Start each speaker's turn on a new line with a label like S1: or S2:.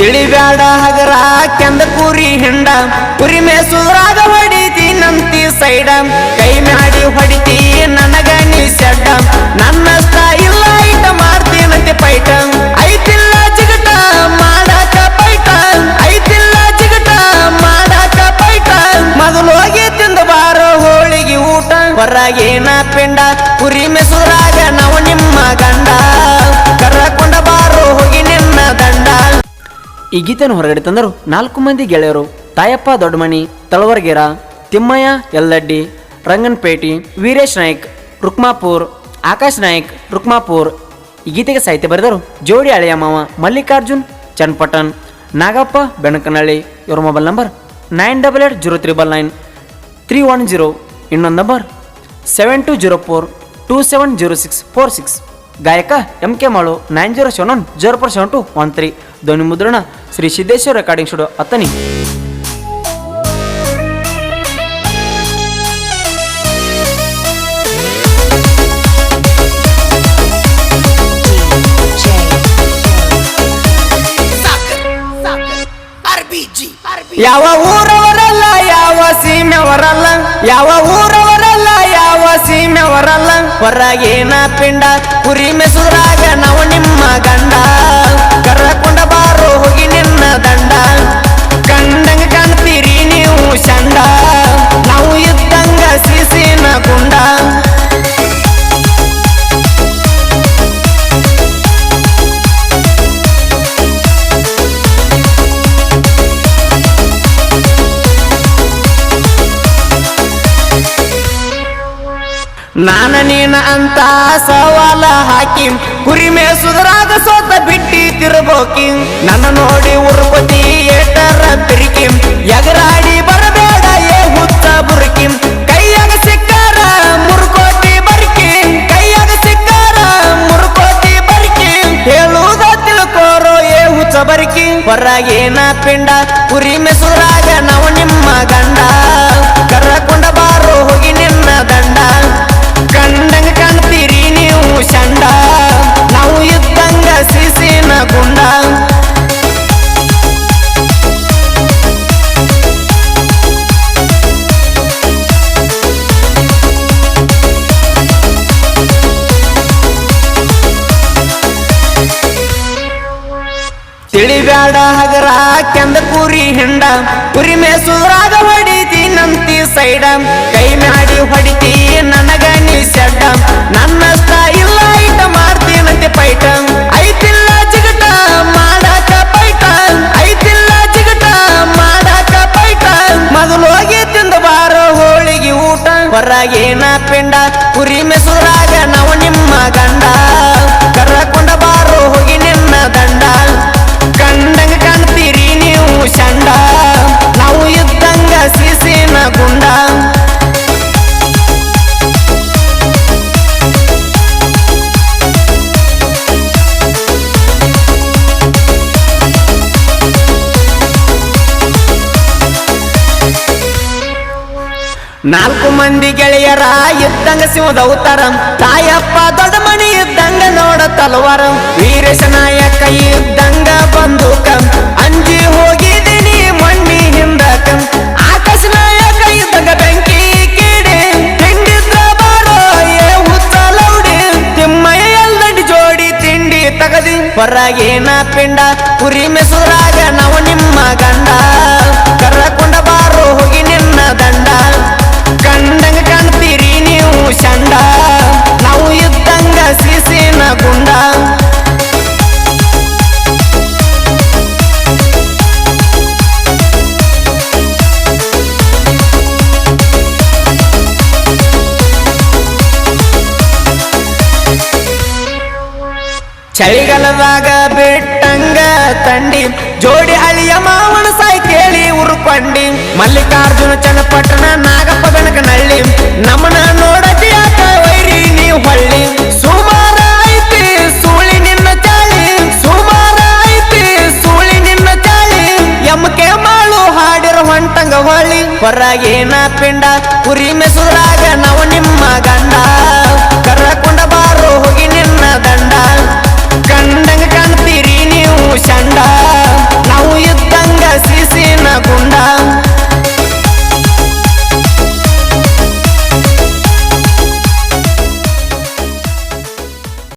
S1: ತಿಳಿಬ್ಯಾಡ ಹಗರ ಕೆಂದ ಕುರಿ ಹಿಂಡ ಕುರಿ ಮೇಸುದ್ರಾಗ ಹೊಡಿತಿ ನಂತಿ ಸೈಡ ಕೈ ಮಾಡಿ ಹೊಡಿತಿ ನನಗ ನೀ ಸೆಡ್ಡ ನನ್ನಷ್ಟ ಇಲ್ಲ ಇಟ ಮಾಡ್ತೀನಂತೆ ಪೈಟ ಐತಿಲ್ಲ ಚಿಗಟ ಮಾಡಾಕ ಪೈಟ ಐತಿಲ್ಲ ಚಿಗಟ ಮಾಡಾಕ ಪೈಟ ಮೊದಲು ಹೋಗಿ ತಿಂದ ಬಾರೋ ಹೋಳಿಗೆ ಊಟ ಹೊರಗೇನ ಪಿಂಡ ಕುರಿ ಮೇಸುದ್ರಾಗ ನಾವು ನಿಮ್ಮ ಗಂಡ ಕರ್ರಕೊಂಡ ಬಾರೋ ಹೋಗಿ ನಿನ್ನ ದಂಡ. ಈ ಗೀತೆಯನ್ನು ಹೊರಗಡೆ ತಂದರು 4 ಮಂದಿ ಗೆಳೆಯರು: ತಾಯಪ್ಪ ದೊಡ್ಡಮಣಿ, ತಳವರ್ಗೆರ, ತಿಮ್ಮಯ್ಯ ಯಲ್ಲಡ್ಡಿ, ರಂಗನ್ಪೇಟಿ, ವೀರೇಶ್ ನಾಯ್ಕ್ ರುಕ್ಮಾಪುರ್, ಆಕಾಶ್ ನಾಯ್ಕ್ ರುಕ್ಮಾಪುರ್. ಈ ಗೀತೆಗೆ ಸಾಹಿತ್ಯ ಬರೆದರು ಜೋಡಿ ಹಳೆಯ ಮಾವ ಮಲ್ಲಿಕಾರ್ಜುನ್ ಚನ್ನಪಟ್ಟಣ್, ನಾಗಪ್ಪ ಬೆಣಕನಹಳ್ಳಿ. ಇವರ ಮೊಬೈಲ್ ನಂಬರ್ 9883993110. ಇನ್ನೊಂದು ನಂಬರ್ 7204270646. ಗಾಯಕ MK ಮಾಳು 9071047213. ಧ್ವನಿ ಮುದ್ರಣ ಶ್ರೀ ಸಿದ್ದೇಶ್ವರ ರೆಕಾರ್ಡಿಂಗ್ ಸ್ಟುಡಿಯೋ ಅತ್ತನಿ. ಯಾವ ಊರವರಲ್ಲ ಯಾವ ಸೀಮೆವರಲ್ಲ, ಯಾವ ಊರವರಲ್ಲ ಯಾವ ಸೀಮೆವರಲ್ಲ, ಹೊರಗೇನ ಪಿಂಡ ಕುರಿ ಮೆಸುದ್ರಾಗ ನಾವು ನಿಮ್ಮ ಗಂಡ ಕರ್ರಕೊಂಡ ಬಾರೋ ಹೋಗಿ ನಿನ್ನ ದಂಡ. ಕಂಡಂಗ ಕಾಣ್ತೀರಿ ನೀವು ಚಂಡ, ನಾವು ಇದ್ದಂಗ ಸಿಸಿನ ಗುಂಡ. ನಾನ ನೀನ ಅಂತ ಸವಾಲ ಹಾಕಿ ಕುರಿ ಮೇಸುದ್ರಾಗ ಸೋತ ಬಿಟ್ಟಿ ತಿರ್ಬೋಕಿ. ನನ್ನ ನೋಡಿ ಉರ್ಪತಿ ಏಟರ ಬಿರಿಕಿ, ಎಗರಾಡಿ ಬರಬೇಡ ಏ ಹುತ್ತ ಬುರುಕಿ. ಕೈಯಾಗ ಸಿಕ್ಕಾರ ಮುರ್ಕೋಟಿ ಬರ್ಕಿ, ಕೈಯಾಗ ಸಿಕ್ಕಾರ ಮುರ್ಕೋಟಿ ಬರ್ಕಿ. ಹೇಳುವುದ ತಿಳ್ಕೋರೋ ಏ ಹುಚ್ಚ ಬರ್ಕಿ. ಹೊರಗೇನ ಪಿಂಡ ಕುರಿ ಮೇಸುದ್ರಾಗ ನಾವು ನಿಮ್ಮ ಗಂಡ ಕರ್ರಕೊಂಡ ಬಾರೋ ಹೋಗಿ ನಿನ್ನ ದಂಡ. ಕಂಡಂಗ ಕಾಣ್ತೀರಿ ನೀವು ಚಂಡ, ನಾವು ಇದ್ದಂಗ ಸಿಸಿನ ಗುಂಡ. ತಿಳಿಬ್ಯಾಡ ಹಗರ ಕೆಂದ ಕುರಿ ಹಿಂಡ ಕುರಿ ಮೇಸುದ್ರಾಗ ಹೊಡಿತಿ ನಂತಿ ಸೈಡ ಕೈ ಮಾಡಿ ಹೊಡಿತಿ ನನಗ ನೀ ಸೆಡ್ಡ. ನನ್ನಷ್ಟ ಇಲ್ಲ ಇಟ ಮಾಡ್ತೀನಂತೆ ಪೈಟ ಐತಿಲ್ಲ ಚಿಗಟ ಮಾಡಾಕ ಪೈಟ ಐತಿಲ್ಲ ಚಿಗಟ ಮಾಡಾಕ ಪೈಟ ಮೊದಲು ಹೋಗಿ ತಿಂದ ಬಾರೋ ಹೋಳಿಗೆ ಊಟ. ಹೊರಗೇನ ಪಿಂಡ ಕುರಿ ಮೇಸುದ್ರಾಗ ನಾವು ನಿಮ್ಮ ಗಂಡ ಕರ್ರಕೊಂಡ ಬಾರೋ ಹೋಗಿ ನಿನ್ನ ದಂಡ. ಕಂಡಂಗ ಕಾಣ್ತೀರಿ ನೀವು ಚಂಡ, ನಾವು ಇದ್ದಂಗ ಸಿಸಿನ ಗುಂಡ. ನಾಲ್ಕು ಮಂದಿ ಗೆಳೆಯರ ಇದ್ದಂಗ ಶಿವದೌತರ, ತಾಯಪ್ಪ ದೊಡ್ಡಮಣಿ ಇದ್ದಂಗ ನೋಡ ತಲವಾರ, ವೀರೇಶ ನಾಯಕ ಇದ್ದಂಗ ಬಂದೂಕ, ಅಂಜಿ ಹೋಗಿದ್ದೀನಿ ಮಣ್ಣಿ ಹಿಂದಕ, ಆಕಾಶ ನಾಯಕ ಇದ್ದಂಗ ಬೆಂಕಿ ಕೀಡೆ, ತಿಂಡಿದ್ರ ಬಾರೋ ಏ ಹುಚ್ಚ ಲೌಡಿ, ತಿಮ್ಮಯ್ಯ ಯಲ್ಲಡ್ಡಿ ಜೋಡಿ ತಿಂಡಿ ತಗದಿ. ಹೊರಗೇನ ಪಿಂಡ ಕುರಿ ಮೆಸುದ್ರಾಗ ನಾವು ನಿಮ್ಮ ಗಂಡ ಕರ್ರಕೊಂಡ ಬಾರೋ ಹೋಗಿ ನಿನ್ನ ದಂಡ. ಕಂಡಂಗ ಕಾಣ್ತೀರಿ ನೀವು ಚಂಡ, ನಾವು ಇದ್ದಂಗ ಸಿಸಿನ ಗುಂಡ. ಚಳಿಗಾಲದಾಗ ಬಿಟ್ಟಂಗ ತಂಡಿ ಜೋಡಿ ಅಳಿಯ ಮಾವನ ಸಾಯಿ ಕೇಳಿ ಉರ್ಕೊಂಡಿ. ಮಲ್ಲಿಕಾರ್ಜುನ ಚನ್ನಪಟ್ಟಣ ನಾಗಪ್ಪ ಬೆಣಕನಹಳ್ಳಿ, ನಮ್ಮನ ನೋಡತಿ ಯಾಕ ವೈರಿ ನೀವು ಹೊಳ್ಳಿ. ಸುಮಾರ ಐತಿ ಸೂಳಿ ನಿನ್ನ ಚಾಳಿ, ಸುಮಾರ ಐತಿ ಸೂಳಿ ನಿನ್ನ ಚಾಳಿ, MK ಮಾಳು ಹಾಡಿರ ಹೊಂಟಂಗ ಹೊಳ್ಳಿ. ಹೊರಗೇನ ಪಿಂಡ ಕುರಿ ಮೆಸುದ್ರಾಗ